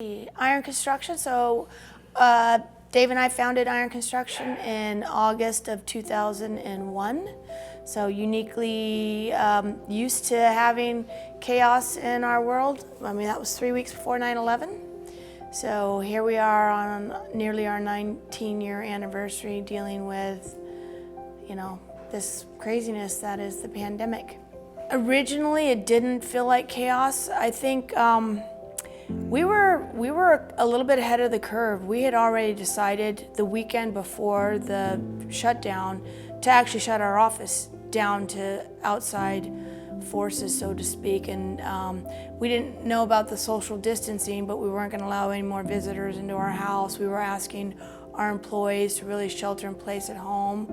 Iron Construction. Dave and I founded Iron Construction in August of 2001. So uniquely used to having chaos in our world. I mean, that was 3 weeks before 9/11. So here we are on nearly our 19-year anniversary dealing with, this craziness that is the pandemic. Originally, it didn't feel like chaos. I think we were a little bit ahead of the curve. We had already decided the weekend before the shutdown to actually shut our office down to outside forces, so to speak. And we didn't know about the social distancing, but we weren't going to allow any more visitors into our house. We were asking our employees to really shelter in place at home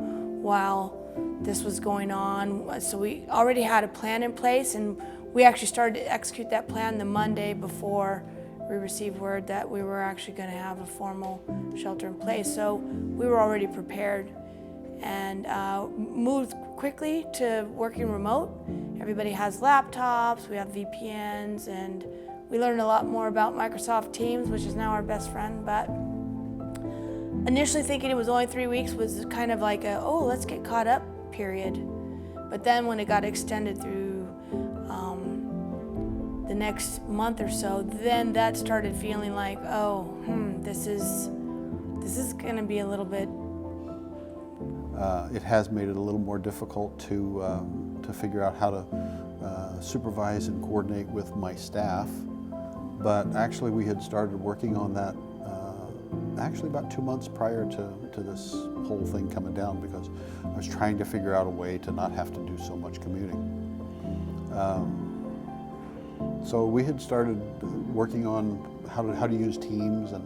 while this was going on. So we already had a plan in place, and we actually started to execute that plan the Monday before we received word that we were actually going to have a formal shelter in place. So we were already prepared and moved quickly to working remote. Everybody has laptops, we have VPNs, and we learned a lot more about Microsoft Teams, which is now our best friend. But initially thinking it was only 3 weeks was kind of like let's get caught up period. But then when it got extended through the next month or so, then that started feeling like, this is going to be a little bit. It has made it a little more difficult to figure out how to supervise and coordinate with my staff. But actually, we had started working on that actually about 2 months prior to this whole thing coming down, because I was trying to figure out a way to not have to do so much commuting. So we had started working on how to use Teams and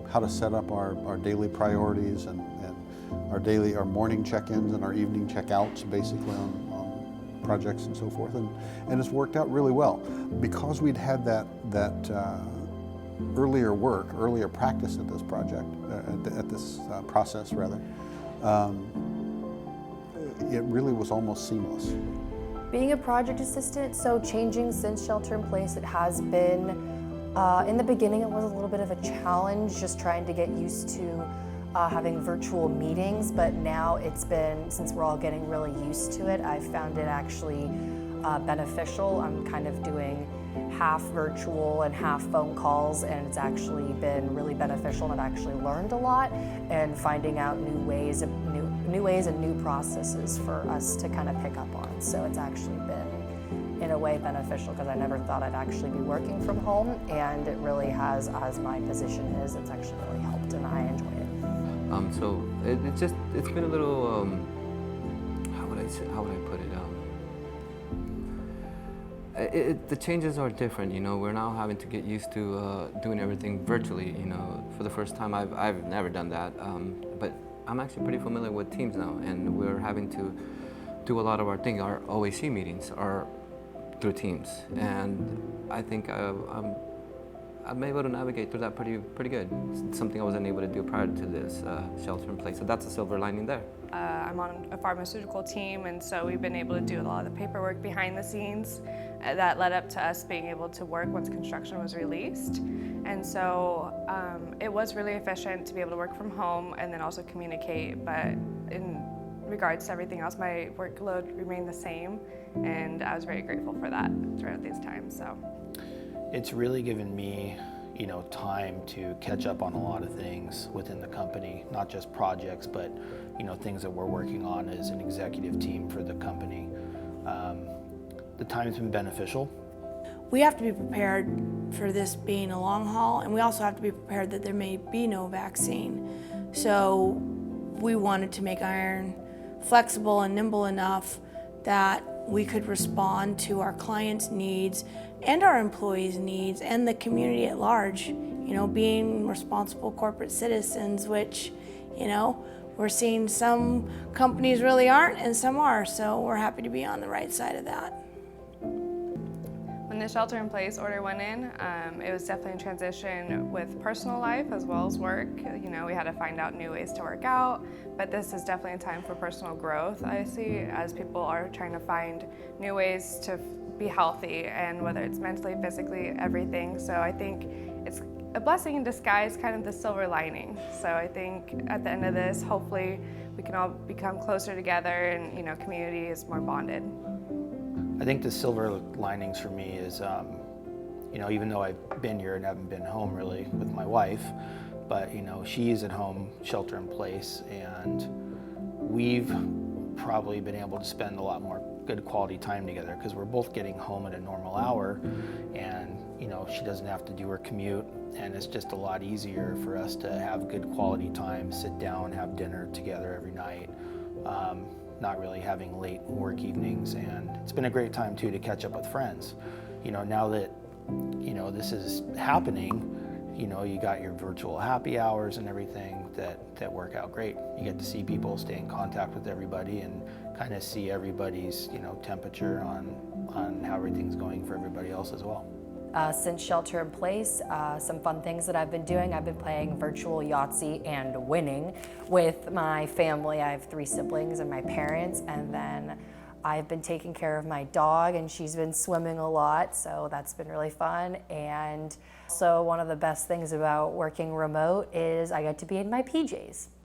how to set up our daily priorities and our morning check-ins and our evening check-outs, basically on projects and so forth, and it's worked out really well because we'd had that earlier practice at this project, at this process rather. It really was almost seamless. Being a project assistant, so changing since shelter in place, it has been, in the beginning it was a little bit of a challenge just trying to get used to having virtual meetings, but now it's been, since we're all getting really used to it, I've found it actually beneficial. I'm kind of doing half virtual and half phone calls, and it's actually been really beneficial, and I've actually learned a lot and finding out new ways and new processes for us to kind of pick up on. So it's actually been, in a way, beneficial, because I never thought I'd actually be working from home, and it really has, as my position is, it's actually really helped, and I enjoy it. So it's been a little, how would I put it? The changes are different, we're now having to get used to doing everything virtually, for the first time. I've never done that, but I'm actually pretty familiar with Teams now, and we're having to do a lot of our OAC meetings are through Teams, and I think I'm able to navigate through that pretty good. It's something I wasn't able to do prior to this shelter in place, so that's a silver lining there. I'm on a pharmaceutical team, and so we've been able to do a lot of the paperwork behind the scenes that led up to us being able to work once construction was released. And so it was really efficient to be able to work from home and then also communicate, but in regards to everything else, my workload remained the same, and I was very grateful for that throughout these times. So it's really given me, time to catch up on a lot of things within the company, not just projects, but things that we're working on as an executive team for the company. The time's been beneficial. We have to be prepared for this being a long haul, and we also have to be prepared that there may be no vaccine. So we wanted to make Iron flexible and nimble enough that we could respond to our clients' needs and our employees' needs and the community at large, being responsible corporate citizens, which, we're seeing some companies really aren't and some are, so we're happy to be on the right side of that. When the shelter-in-place order went in, it was definitely a transition with personal life as well as work. You know, we had to find out new ways to work out, but this is definitely a time for personal growth, I see, as people are trying to find new ways to be healthy, and whether it's mentally, physically, everything. So I think it's a blessing in disguise, kind of the silver lining. So I think at the end of this, hopefully we can all become closer together, and you know, community is more bonded. I think the silver linings for me is, you know, even though I've been here and haven't been home really with my wife, but you know, she's at home, shelter in place, and we've probably been able to spend a lot more good quality time together because we're both getting home at a normal hour, and you know, she doesn't have to do her commute, and it's just a lot easier for us to have good quality time, sit down, have dinner together every night. Not really having late work evenings, and it's been a great time too to catch up with friends. You know, now that, you know, this is happening, you know, you got your virtual happy hours and everything that work out great. You get to see people, stay in contact with everybody, and kind of see everybody's, you know, temperature on how everything's going for everybody else as well. Since shelter in place, some fun things that I've been doing. I've been playing virtual Yahtzee and winning with my family. I have 3 siblings and my parents, and then I've been taking care of my dog, and she's been swimming a lot, so that's been really fun. And so one of the best things about working remote is I get to be in my PJs.